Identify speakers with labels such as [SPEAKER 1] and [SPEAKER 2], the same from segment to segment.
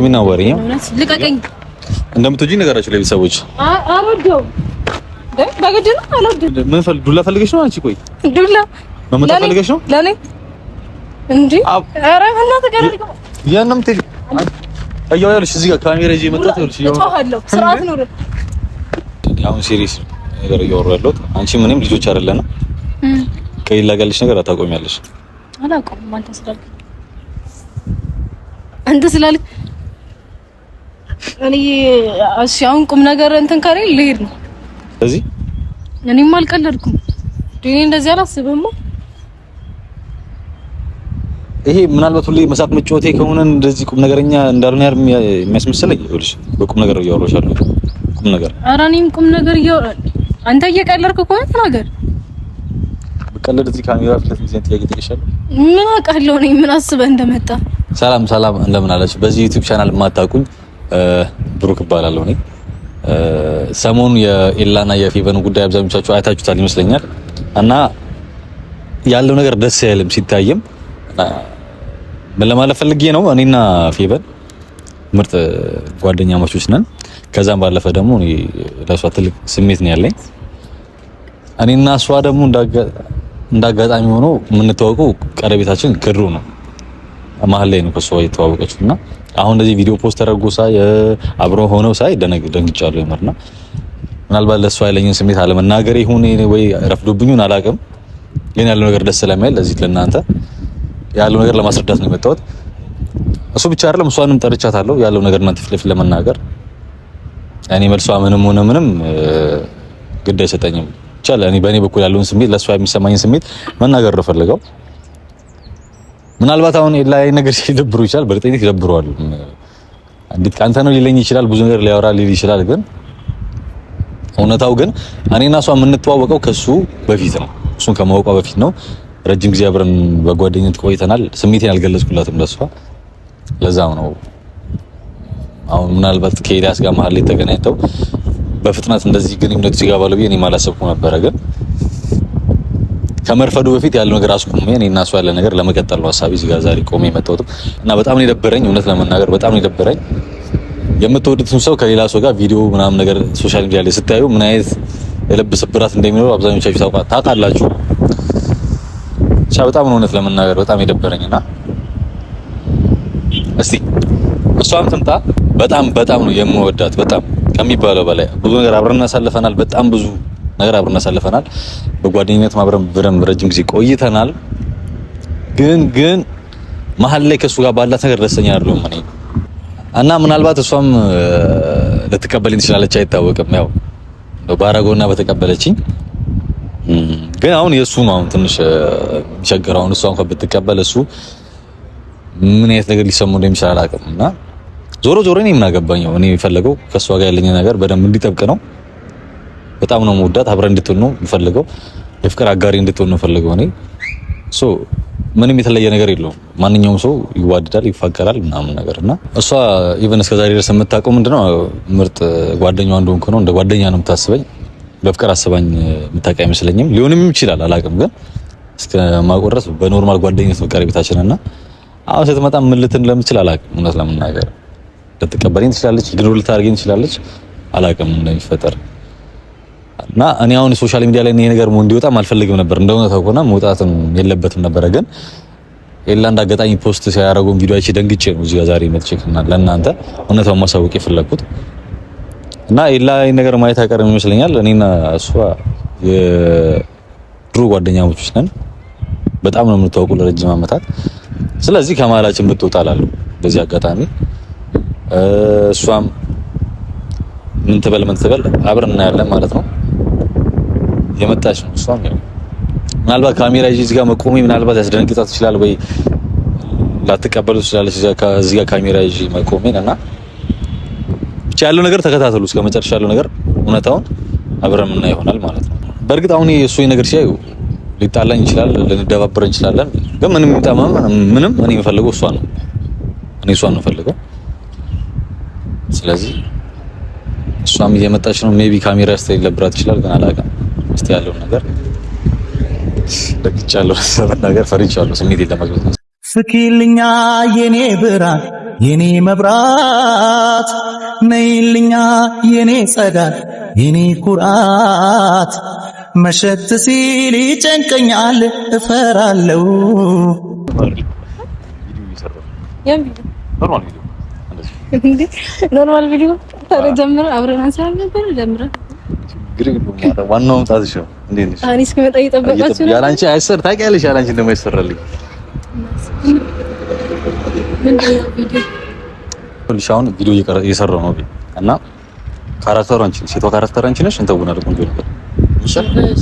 [SPEAKER 1] ምን አወሪኝ?
[SPEAKER 2] ልቀቀኝ።
[SPEAKER 1] እንደምትወጂ ነገራችሁ ለቤተሰቦች።
[SPEAKER 2] አልወደውም። በግድ ነው አልወደውም።
[SPEAKER 1] ምን ዱላ ፈልገሽ ነው አንቺ? ቆይ
[SPEAKER 2] ዱላ
[SPEAKER 1] መመታ ፈልገሽ ነው?
[SPEAKER 2] ለኔ እንዴ? ኧረ እናትህ ጋር ልቀቀኝ።
[SPEAKER 1] ያንም ትይ አያው ያለሽ እዚህ ጋር ካሜራ ይዤ መጣሁ።
[SPEAKER 2] እጮሃለሁ። ስርዓት ነው።
[SPEAKER 1] አሁን ሲሪየስ ነገር እያወራሁ ያለሁት አንቺ ምንም ልጆች አይደለና ከይላጋልሽ ነገር አታቆሚያለሽ።
[SPEAKER 2] አላውቅም። አንተ ስላልክ እኔ አሁን ቁም ነገር እንትን ካለኝ ልሄድ ነው።
[SPEAKER 1] እዚህ
[SPEAKER 2] እኔም አልቀለድኩም። እኔ እንደዚህ አላስብም።
[SPEAKER 1] ይሄ ምናልባት ሁሌ መሳቅ መጫወቴ ከሆነ እንደዚህ ቁም ነገረኛ እንዳልሆነ የሚያስመስለኝ ይኸውልሽ፣ በቁም ነገር እያወራሻለሁ። ቁም ነገር
[SPEAKER 2] ኧረ እኔም ቁም ነገር አንተ እየቀለድክ ከሆነ ተናገር።
[SPEAKER 1] በቀለድ እዚህ ካሜራ ፊት ለፊት ጥያቄ ጠይቀሻለሁ።
[SPEAKER 2] ምን አውቃለሁ እኔ ምን አስበህ እንደመጣ።
[SPEAKER 1] ሰላም እንደምን አላችሁ? በዚህ ዩቲዩብ ቻናል የማታውቁኝ ብሩክ እባላለሁ። እኔ ሰሞኑን የኤላና የፌቨን ጉዳይ አብዛኞቻችሁ አይታችሁታል ይመስለኛል እና ያለው ነገር ደስ አይልም ሲታየም። ምን ለማለት ፈልጌ ነው፣ እኔና ፌቨን ምርጥ ጓደኛ ማቾች ነን። ከዛም ባለፈ ደግሞ እኔ ለሷ ትልቅ ስሜት ነው ያለኝ። እኔና እሷ ደግሞ እንዳጋጣሚ ሆኖ የምንተዋወቀው ቀረቤታችን ክሩ ነው፣ መሀል ላይ ነው ከሷ የተዋወቀችውና አሁን እንደዚህ ቪዲዮ ፖስት ተደርጎ ሳይ አብሮ ሆነው ሳይ ደንግጫለሁ የምርና ምናልባት ለሷ ያለኝን ስሜት አለመናገር ይሁን ወይ ረፍዶብኝን አላውቅም፣ ግን ያለው ነገር ደስ ስለማይል ለዚህ ለእናንተ ያለው ነገር ለማስረዳት ነው የመጣሁት። እሱ ብቻ አይደለም እሷንም ጠርቻታለሁ ያለው ነገር እናንተ ፊት ለፊት ለመናገር። እኔ መልሷ ምንም ግድ አይሰጠኝም። ይቻላል እኔ በእኔ በኩል ያለውን ስሜት ለሷ የሚሰማኝን ስሜት መናገር ነው ፈልገው። ምናልባት አሁን ላይ ነገር ሲደብሩ ይችላል፣ በእርግጠኝነት ይደብረዋል። እንዴት ካንተ ነው ሊለኝ ይችላል፣ ብዙ ነገር ሊያወራ ሊል ይችላል። ግን እውነታው ግን እኔና እሷ የምንተዋወቀው ከሱ በፊት ነው፣ እሱን ከማወቋ በፊት ነው። ረጅም ጊዜ አብረን በጓደኝነት ቆይተናል። ስሜቴን አልገለጽኩላትም ለሷ። ለዛም ነው አሁን ምናልባት ከኤልያስ ጋር መሀል ላይ ተገናኝተው በፍጥነት እንደዚህ ግንኙነት ሲጋባሉ ብዬ እኔም አላሰብኩም ነበረ። ግን ከመርፈዱ በፊት ያለው ነገር አስቆሜ እኔና እሷ ያለ ነገር ለመቀጠል ነው ሐሳቤ እዚህ ጋር ዛሬ ቆሜ የመጣሁት እና በጣም ነው የደበረኝ። እውነት ለመናገር በጣም ነው የደበረኝ። የምትወዱትን ሰው ከሌላ ሰው ጋር ቪዲዮ ምናምን ነገር ሶሻል ሚዲያ ላይ ስታዩ ምን አይነት የልብ ስብራት እንደሚኖር አብዛኞቻችሁ ታውቃላችሁ። በጣም ነው እውነት ለመናገር በጣም የደበረኝና እስቲ እሷም ትምጣ። በጣም ነው የምወዳት፣ በጣም ከሚባለው በላይ ብዙ ነገር አብረን እናሳልፈናል። በጣም ብዙ ነገር አብረን እናሳልፈናል። በጓደኝነት አብረን በደንብ ረጅም ጊዜ ቆይተናል። ግን መሀል ላይ ከሱ ጋር ባላት ነገር ደስተኛ አይደለሁም እኔ እና ምናልባት እሷም ልትቀበልኝ ትችላለች፣ አይታወቅም። ያው ባረጎና በተቀበለችኝ ግን አሁን የሱ ነው አሁን ትንሽ የሚቸገረው። እሷ እንኳን ብትቀበል እሱ ምን አይነት ነገር ሊሰማው እንደሚችል አላውቅም። እና ዞሮ እኔ ምን አገባኝ? እኔ የሚፈልገው ከሷ ጋር ያለኝ ነገር በደንብ እንዲጠብቅ ነው። በጣም ነው የምወዳት፣ አብረን እንድትሆን ነው የምፈልገው፣ የፍቅር አጋሪ እንድትሆን ነው የምፈልገው እኔ። ምንም የተለየ ነገር የለውም። ማንኛውም ሰው ይዋደዳል፣ ይፋቀራል ምናምን ነገር እና እሷ ኢቨን እስከዛሬ ድረስ የምታውቀው ምንድነው ምርጥ ጓደኛዋ እንደሆንኩ ነው። እንደ ጓደኛ ነው የምታስበኝ። በፍቅር አስባኝ የምታውቅ አይመስለኝም። ሊሆንም ይችላል አላውቅም። ግን እስከማውቀው ድረስ በኖርማል ጓደኝነት ነው ቀረቤታችንና አሁን ስትመጣ ምን ልትን ለምትችል አላውቅም። እውነት ለመናገር ልትቀበለኝ ትችላለች፣ ኢግኖር ልታደርገኝ ትችላለች። አላውቅም እንደሚፈጠር እና እኔ አሁን ሶሻል ሚዲያ ላይ ይሄ ነገር እንዲወጣም አልፈልግም ነበር። እንደሆነ ተቆና መውጣትም የለበትም ነበር። ግን ኤላ እንዳጋጣሚ ፖስት ሲያደርጉን ቪዲዮ አይቼ ደንግጬ ነው እዚህ ጋር ዛሬ መልቼክና ለእናንተ እውነታውን ማሳወቅ የፈለኩት እና ኤላ ይሄን ነገር ማየት አይቀርም ይመስለኛል። እኔና እሷ የድሮ ጓደኛሞች ነን። በጣም ነው የምንተዋወቀው ለረጅም ዓመታት። ስለዚህ ከመሀላችን ብትወጣ እላለሁ በዚህ አጋጣሚ። እሷም ምን ትበል አብረን እናያለን ማለት ነው። የመጣች ነው እሷም ያው ምናልባት ካሜራ ይዤ እዚህ ጋር መቆሜ ምናልባት ያስደነግጣት ይችላል ወይ ላትቀበሉ ትችላለች እዚህ ጋር ካሜራ ይዤ መቆሜን እና ብቻ ያለው ነገር ተከታተሉ እስከ መጨረሻ ያለው ነገር እውነታውን አብረን እና ይሆናል ማለት ነው። በእርግጥ አሁን የእሱ ነገር ሲያዩ ሊጣላኝ ይችላል፣ ልንደባበር እንችላለን። ግን ምንም ይጣማም ምንም እኔ የምፈልገው እሷን ነው። እኔ እሷን ነው የምፈልገው። ስለዚህ እሷም እየመጣች ነው። ሜቢ ካሜራ ስታይል ለብራት ይችላል፣ ግን አላውቅም። እስቲ ያለው ነገር ደግጫለሁ፣ ነገር ፈርቻለሁ። ስሜት ለማግኘት
[SPEAKER 3] ስኪልኛ የኔ ብርሃን የኔ መብራት ነይልኛ የኔ ጸዳል የኔ ኩራት መሸት ሲል ይጨንቀኛል እፈራለሁ።
[SPEAKER 2] ኖርማል ቪዲዮ ተጀምረ አብረን አንሳለን ነበር ጀምረ
[SPEAKER 1] ዋናው መምጣትሽ ነው። እንዴት ነሽ?
[SPEAKER 2] አኒ እስከመጣ እየጠበቃችሁ ነው።
[SPEAKER 1] ያላንቺ አይሰር ታውቂያለሽ። ያላንቺ እንደማይሰራልኝ
[SPEAKER 2] ምንድነው ቪዲዮ
[SPEAKER 1] ሁሉሻውን ቪዲዮ እየሰራው ነው እና ካራክተሩ አንቺ ሴቷ ካራክተር አንቺ ነሽ። እንተውና ደግሞ ቆንጆ ነበር። እሺ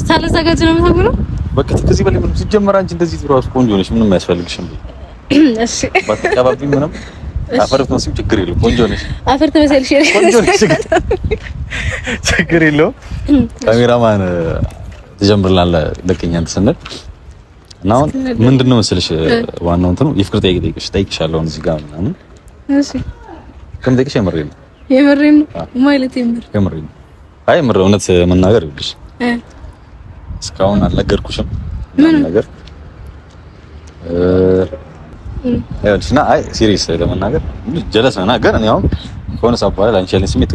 [SPEAKER 2] ሳልዘጋጅ ነው የምታውቁ
[SPEAKER 1] በቃ ከዚህ በላይ ምንም ሲጀመር አንቺ እንደዚህ ትራስ ቆንጆ ነሽ። ምንም አያስፈልግሽም።
[SPEAKER 2] እሺ
[SPEAKER 1] ባትቀባቢ ምንም አፈርት ነው ችግር የለውም። ቆንጆ ነሽ።
[SPEAKER 2] አፈርት መሰልሽ
[SPEAKER 1] ቆንጆ ነሽ። ችግር የለውም። ካሜራማን ትጀምርላለህ ለቀኛ እንትን እና አሁን ምንድነው መሰለሽ ዋናው እንትኑ የፍቅር ጠይቅሻለሁ እዚህ ጋር ምናምን።
[SPEAKER 2] እሺ
[SPEAKER 1] ከምጠይቅሽ የምሬን
[SPEAKER 2] ነው ማለት
[SPEAKER 1] የምሬን ነው። አይ የምር እውነት መናገር ይልሽ እስካሁን አልነገርኩሽም ምን ነገር ያልሽና አይ ሲሪየስ ለመናገር ጀለስ ነና ግን እኔ አሁን ከሆነ ሰዓት በኋላ ላንቺ ያለኝ ስሜት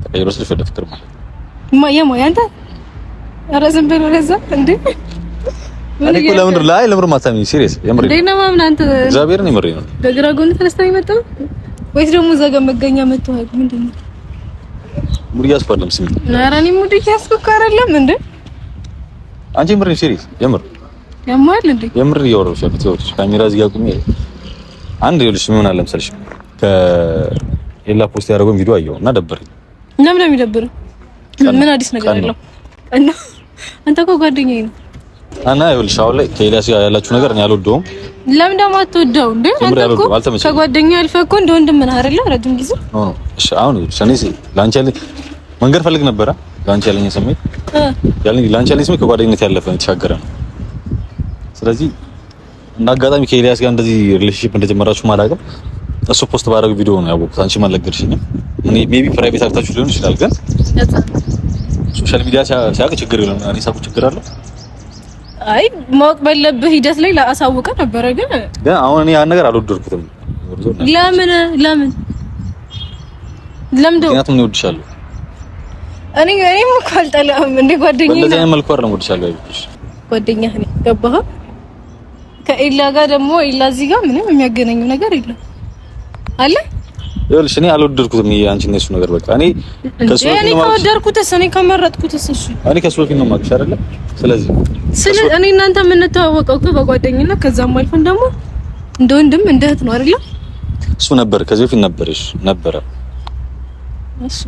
[SPEAKER 1] ተቀይሮ ስልሽ ወደ ፍቅር ማለት
[SPEAKER 2] ያንተ ኧረ ዝም ብሎ ለዛ እንዴ
[SPEAKER 1] እኔ እኮ ለምን ማታምኝ ሲሪየስ የምሬን
[SPEAKER 2] ነው ማምን አንተ
[SPEAKER 1] እግዚአብሔርን የምሬን ነው።
[SPEAKER 2] በግራ ጎን ተነስተህ የመጣው ወይስ ደግሞ እዛ ጋር መገኛ መጥተዋል? ምንድነው
[SPEAKER 1] ሙድ ያስፈልም ስሚ
[SPEAKER 2] ኧረ እኔ ሙድ ያስፈልኩ አይደለም እንዴ
[SPEAKER 1] አንቺ የምሬን ሲሪየስ የምር
[SPEAKER 2] ያማል እንዴ
[SPEAKER 1] የምር እያወራሁሽ ያሉት ይኸውልሽ ካሜራ እዚህ ጋር ቁሚ አንድ ይኸውልሽ ምን አለ መሰለሽ ከኤላ ፖስት ያደረገውን ቪዲዮ አየሁ እና ደበረኝ።
[SPEAKER 2] ለምን ነው የሚደብረው? ምን አዲስ ነገር አለው? እና አንተ እኮ ጓደኛዬ ነው
[SPEAKER 1] እና ይኸውልሽ አሁን ላይ ከኤልያስ ጋር ያላችሁ ነገር እኔ አልወደውም።
[SPEAKER 2] ለምን ደግሞ አትወደው እንዴ? አንተ እኮ ከጓደኛ አልፈህ እኮ እንደ ወንድም ነህ አይደለ? ረጅም ጊዜ
[SPEAKER 1] እሺ አሁን እኔ ላንቺ ያለኝ መንገር ፈልግ ነበረ ላንቺ ያለኝ ስሜት ላንቺ ያለኝ ስሜት ከጓደኝነት ያለፈ የተሻገረ ነው። ስለዚህ እንደ አጋጣሚ ከኤልያስ ጋር እንደዚህ ሪሌሽንሺፕ እንደጀመራችሁ ማላውቅም እሱ ፖስት ባደረገው ቪዲዮ ነው ያወቅሁት። አንቺ ማልነገርሽኝም። እኔ ሜቢ ፕራይቬት አክታችሁ ሊሆን ይችላል፣ ግን ሶሻል ሚዲያ ሲያውቅ ችግር የለም። እኔ ሳቁ ችግር አለ?
[SPEAKER 2] አይ ማወቅ ባለብህ ሂደት ላይ ላሳውቀ ነበረ፣ ግን
[SPEAKER 1] አሁን እኔ ያን ነገር አልወደድኩትም።
[SPEAKER 2] ለምን
[SPEAKER 1] ምክንያቱም እኔ እወድሻለሁ።
[SPEAKER 2] እኔም እኮ አልጠላህም እንደ ጓደኛዬ ነው።
[SPEAKER 1] እንደዚህ አይነት መልኩ አይደለም እወድሻለሁ ያልኩሽ።
[SPEAKER 2] ጓደኛህ ነኝ ገባህ? ከኤላ ጋር ደግሞ ኤላ እዚህ ጋር ምንም የሚያገናኘው ነገር የለም አለ።
[SPEAKER 1] ይኸውልሽ እኔ አልወደድኩትም አንቺ እና እሱ ነገር በቃ እኔ ከሱ
[SPEAKER 2] እኔ ከወደድኩትስ እኔ ከመረጥኩትስ እሺ እኔ
[SPEAKER 1] ከሱ በፊት ነው የማውቅሽ አይደለ? ስለዚህ
[SPEAKER 2] እኔ እናንተ የምንተዋወቀው እኮ በጓደኝነት ከዛም አልፈን ደግሞ እንደ ወንድም እንደ እህት ነው አይደለ?
[SPEAKER 1] እሱ ነበር ከዚህ በፊት ነበረ። እሺ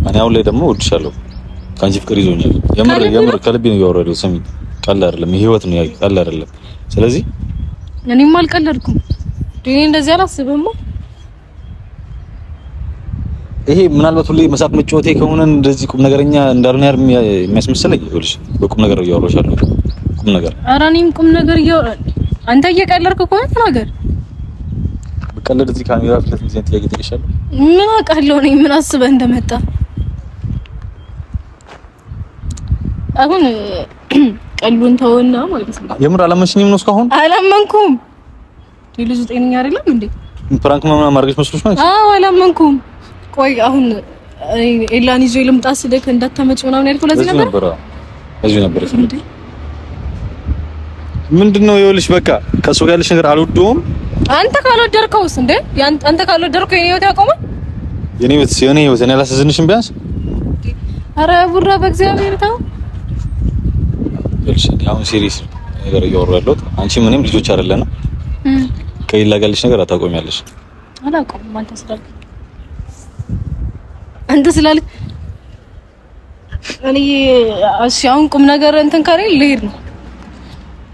[SPEAKER 1] እኔ አሁን ላይ ደግሞ እወድሻለሁ። ከአንቺ ፍቅር ይዞኛል። የምር ከልቤ ነው ያወራሁት። ስሚ ቀልድ አይደለም፣ ህይወት ነው ያይ ቀልድ አይደለም። ስለዚህ
[SPEAKER 2] እኔም አልቀለድኩም። እኔ እንደዚህ አላስብም።
[SPEAKER 1] ይሄ ምናልባት ሁሌ መሳቅ መጫወቴ ከሆነ እንደዚህ ቁም ነገረኛ እንዳልሆነ የሚያስመስለኝ ይኸውልሽ፣ በቁም ነገር እያወራሁሽ አለሁ። ቁም ነገር
[SPEAKER 2] ኧረ እኔም ቁም ነገር አንተ እየቀለድክ ከሆነ ተናገር።
[SPEAKER 1] በቀለድ እዚህ ካሜራ ፊት ለፊት ጥያቄ ጠይቄሻለሁ።
[SPEAKER 2] ምን አውቃለሁ እኔ ምን አስበህ እንደመጣ አሁን ቀልቡን ተወና ማለት ነው።
[SPEAKER 1] የምር አላመንሽኝም ነው? እስካሁን
[SPEAKER 2] አላመንኩም። ልጁ ጤነኛ አይደለም እንዴ?
[SPEAKER 1] ፕራንክ ምናምን ማድረግሽ መስሎሽ ነው?
[SPEAKER 2] አዎ አላመንኩም። ቆይ አሁን ኤላን ይዞ ልምጣ ስልክ እንዳታመጭ ምናምን ያልኩህ ለዚህ ነበር እንዴ? ምንድነው?
[SPEAKER 1] ይኸውልሽ በቃ ከሱ ጋር ያለሽ ነገር አልወደውም።
[SPEAKER 2] አንተ ካልወደድከውስ እንዴ? አንተ ካልወደድከው የኔ ህይወት ያቆማል?
[SPEAKER 1] የኔ ህይወት እኔ አላሳዝንሽም ቢያንስ?
[SPEAKER 2] ኧረ ቡራ በእግዚአብሔር ተው።
[SPEAKER 1] ይኸውልሽ አሁን ሲሪየስ ነገር እያወራሁ ያለሁት አንቺ ምንም ልጆች አይደለና ከሌላ ጋር ያለሽ ነገር አታቆሚያለሽ።
[SPEAKER 2] አላቆምም አንተ ስላልክ እኔ እሺ አሁን ቁም ነገር እንትን ከሬ ልሄድ ነው።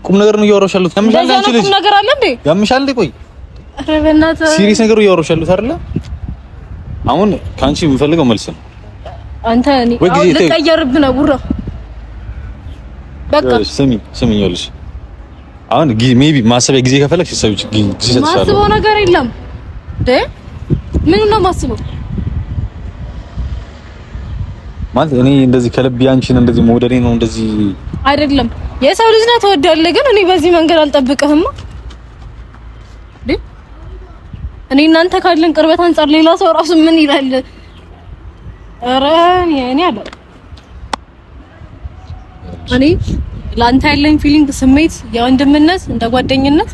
[SPEAKER 1] ቁም ነገር ነው እያወራሁሽ ያለሁት። ያምሻል አንቺ ልጅ
[SPEAKER 2] ቁም ነገር አለ እንዴ?
[SPEAKER 1] ያምሻል እንዴ? ቆይ
[SPEAKER 2] ኧረ በእናትህ
[SPEAKER 1] ሲሪየስ ነገር እያወራሁሽ ያለሁት አይደለ? አሁን ካንቺ የምፈልገው መልስ ነው።
[SPEAKER 2] አንተ እኔ አሁን ልቀየርብህ ነው ቡራ። በቃ ስሚኝ ይኸውልሽ አሁን ሜቢ ማሰቢያ ጊዜ ከፈለግሽ ሰዎች ጊዜ ሰጥሻለሁ። ማስበው ነገር የለም እንዴ? ምን ነው ማስበው
[SPEAKER 1] ማለት እኔ እንደዚህ ከልብ ያንቺን እንደዚህ መውደዴ ነው እንደዚህ
[SPEAKER 2] አይደለም። የሰው ልጅ ነው ተወዳለህ፣ ግን እኔ በዚህ መንገድ አልጠብቅህም እንዴ? እኔ እናንተ ካለን ቅርበት አንፃር ሌላ ሰው ራሱ ምን ይላል? ኧረ እኔ አለ እኔ ላንተ ያለኝ ፊሊንግ ስሜት የወንድምነት እንደ ጓደኝነት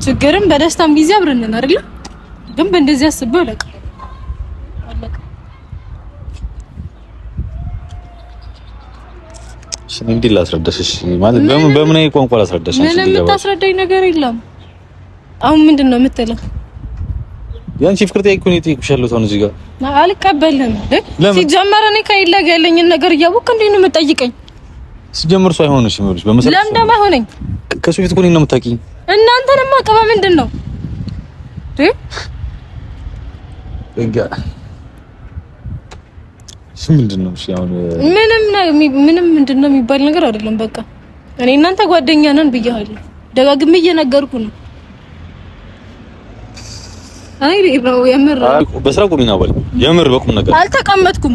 [SPEAKER 2] ችግርም በደስታም ጊዜ አብረን ነን አይደል? ግን በእንደዚህ አስበው ለቀ
[SPEAKER 1] እንዴት ላስረዳሽ? እሺ ማለት በምን አይነት ቋንቋ ላስረዳሽ?
[SPEAKER 2] ምንም የምታስረዳኝ ነገር የለም። አሁን ምንድን ነው የምትለው?
[SPEAKER 1] ያንቺ ፍቅር ጠይቁ ነው የጠይቁሻለሁ። ተው እዚህ ጋር
[SPEAKER 2] አልቀበልም። ሲጀመር እኔ ከይለጋ ያለኝን ነገር እያወቅህ እንዴት ነው የምጠይቀኝ?
[SPEAKER 1] ሲጀምር ሰው አይሆንሽም ይኸውልሽ። በመሰለሽ
[SPEAKER 2] ለምን ደማ ሆነኝ?
[SPEAKER 1] ከሱ ፊት እኮ ነው የምታውቂኝ።
[SPEAKER 2] እናንተንም አቀባ ምንድን ነው
[SPEAKER 1] ምንድን ነው? እሺ አሁን
[SPEAKER 2] ምንም ምንድን ነው የሚባል ነገር አይደለም። በቃ እኔ እናንተ ጓደኛ ነን ብያለሁ። ደጋግሜ እየነገርኩ ነው። አይ ነው የምር
[SPEAKER 1] በስራ ቁሚ ነው ባል የምር በቁም ነገር
[SPEAKER 2] አልተቀመጥኩም።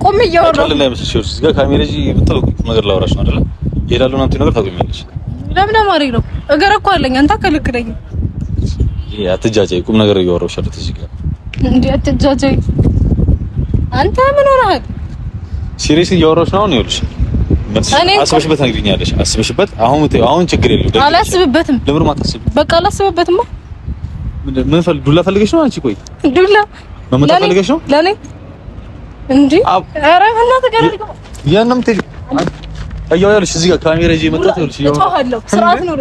[SPEAKER 2] ቆሜ እያወራሁ
[SPEAKER 1] አይደለም አይመስልሽ? እዚህ ጋር ካሜራ እዚህ ብትለው ቁም ነገር ላወራሽ ነው አይደል? ይሄዳሉ ነው ነገር ታቆሚያለሽ።
[SPEAKER 2] ለምን ማድረግ ነው? እገር እኮ አለኝ። አንተ አከልክለኝ።
[SPEAKER 1] አትጃጃይ። ቁም ነገር እያወራሁሽ አይደል? እዚህ ጋር
[SPEAKER 2] እንዴ አትጃጃይ። አንተ ምን ሆነሃል?
[SPEAKER 1] ሲሪየስ እያወራሁሽ ነው። ይኸውልሽ አስበሽበት ነግሪኛለሽ። አስበሽበት አሁን ችግር የለውም።
[SPEAKER 2] አላስብበትም።
[SPEAKER 1] ለምን ማታስብ?
[SPEAKER 2] በቃ አላስብበትም።
[SPEAKER 1] ምን ዱላ ፈልገሽ ነው? አንቺ ቆይ
[SPEAKER 2] ዱላ
[SPEAKER 1] መመታ ፈልገሽ ነው?
[SPEAKER 2] ለኔ እንዴ? ኧረ በእናትህ ጋር ልቀው።
[SPEAKER 1] ያንንም ትይ አያያለሽ እዚህ ጋር ካሜራ ይዤ መጣሁ። ይኸውልሽ
[SPEAKER 2] እጮሃለሁ። ስርዓት ነው።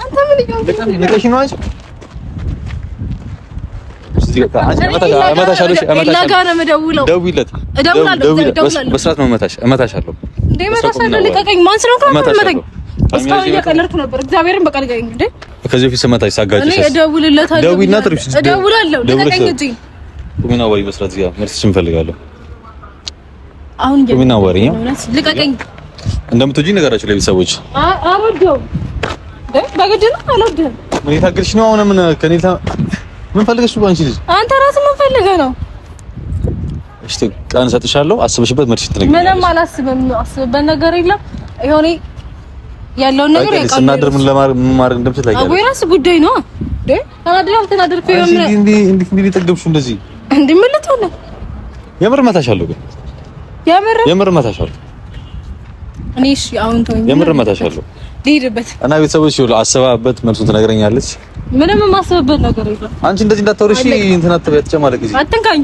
[SPEAKER 2] አንተ ምን ይገርም
[SPEAKER 1] ንቀሽ ነው አንቺ እዚህ ጋር አንቺ እመታሻለሁ። በስርዓት ነው እመታሻለሁ።
[SPEAKER 2] እንዴ እመታሻለሁ። ልቀቀኝ። ማን ስለሆንክ ነው የምትመታኝ? እስካሁን እየቀለድኩ ነበር። እግዚአብሔርን በቃ ልቀቀኝ። እንዴ
[SPEAKER 1] ከዚህ በፊት ስመታሽ ሳጋጭሽ
[SPEAKER 2] እደውልለታለሁ።
[SPEAKER 1] ደውይና ጥሪሽ
[SPEAKER 2] እደውላለሁ። ልቀቀኝ እንጂ
[SPEAKER 1] ቁሚና ወሬ መስራት እዚህ ጋር መልስሽ እንፈልጋለሁ።
[SPEAKER 2] አሁን
[SPEAKER 1] ቁሚና ወሬ
[SPEAKER 2] ልቀቀኝ።
[SPEAKER 1] እንደምትወጂኝ ነገራችሁ ለቤተሰቦች
[SPEAKER 2] አልወደውም። በግድ ነው አልወደውም።
[SPEAKER 1] ምን የታገልሽ ነው? አሁን ምን ፈልገሽ ነው? አንቺ ልጅ
[SPEAKER 2] አንተ ራስህ ምን ፈልገህ ነው?
[SPEAKER 1] እሺ ቀን ሰጥሻለሁ። አስበሽበት መልስ ትነግሪኛለሽ።
[SPEAKER 2] ምንም አላስብም። አስብበት ነገር የለም። ይሄኔ ያለውን ነገር ያውቃል።
[SPEAKER 1] ስናድር ምን ለማድረግ እንደምትል ታውቂያለሽ።
[SPEAKER 2] አቦ የራስህ ጉዳይ ነው እንዴ? ተናድር
[SPEAKER 1] እንዴ ተገብሹ እንደዚህ
[SPEAKER 2] እንዴ? ምን ልትሆን ነው?
[SPEAKER 1] የምር መታሻለሁ። ግን የምር መታሻለሁ።
[SPEAKER 2] እኔ እሺ አሁን ተወኝ።
[SPEAKER 1] የምር መታሻለሁ።
[SPEAKER 2] ልሂድበት
[SPEAKER 1] እና ቤተሰቦች ይኸውልህ አስባበት መልሱን ትነግረኛለች።
[SPEAKER 2] ምንም የማስብበት ነገር የለም።
[SPEAKER 1] አንቺ እንደዚህ እንዳታወሪሽ እንትን አትበይ። ተጨማለቅ እዚህ
[SPEAKER 2] አትንካኝ።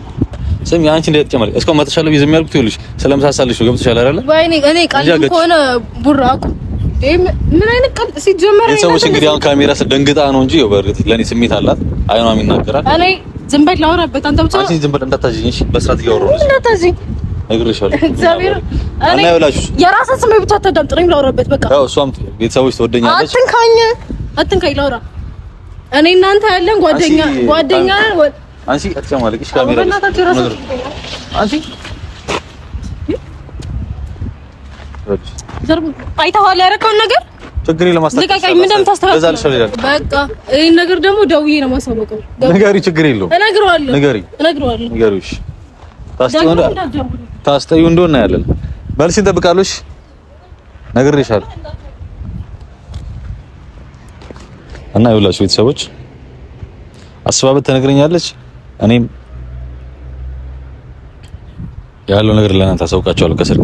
[SPEAKER 1] ስሚ አንቺ እንደዚህ ተጨማለቅ እስካሁን መታሻለሁ ዝም ያልኩት ይኸውልሽ ስለምሳሳልሽ ነው። ገብቶሻል አይደለ?
[SPEAKER 2] ወይኔ እኔ ቃል ከሆነ ቡራቁ ምን አይነት ቃል ሲጀመር
[SPEAKER 1] ቤተሰቦች እንግዲህ አሁን ካሜራ ስደንግጣ ነው እንጂ በእርግጥ ለኔ ስሜት አላት። አይኗም ይናገራል።
[SPEAKER 2] እኔ ዝም በል ላውራበት። አንተ ብቻ
[SPEAKER 1] አንቺ ዝም በል እንዳታዥኝ እሺ። በስርዓት እያወራሁ ነው።
[SPEAKER 2] እንዳታዥኝ
[SPEAKER 1] ነግሬሻለሁ።
[SPEAKER 2] እግዚአብሔር
[SPEAKER 1] እኔ ያውላችሁ
[SPEAKER 2] የራስህ ስሜት ብቻ አታዳምጥኝ። ላውራበት በቃ
[SPEAKER 1] ያው እሷም ቤተሰቦች ትወደኛለች።
[SPEAKER 2] አትንካኝ ላውራ። እኔ እናንተ ያለን ጓደኛ
[SPEAKER 1] አንቺ አትጨማለቅሽ። ካሜራ አንቺ
[SPEAKER 2] አይተኸዋል ያደረከውን ነገር
[SPEAKER 1] ችግር የለም።
[SPEAKER 2] ልቀቀኝ። ምንም ታስተካክላለህ። በቃ ይሄን ነገር ደግሞ ደውዬ ነው የማሳወቀው።
[SPEAKER 1] ንገሪው፣ ችግር የለውም።
[SPEAKER 2] እነግረዋለሁ።
[SPEAKER 1] ንገሪው። እሺ ታስጠዩ እንደሆነ ያለን መልስ እንጠብቃለሽ። ነግሬሻለሁ። እና ይኸውላችሁ ቤተሰቦች አስባበት ተነግረኛለች። እኔም ያለው ነገር ለእናንተ አሳውቃችኋለሁ ከስር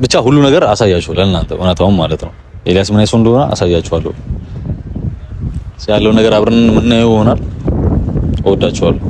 [SPEAKER 1] ብቻ ሁሉ ነገር አሳያችኋለሁ ለእናንተ እውነታውን ማለት ነው። ኤልያስ ምን አይሰው እንደሆነ አሳያችኋለሁ። ያለው ነገር አብረን የምናየው ይሆናል። እወዳችኋለሁ።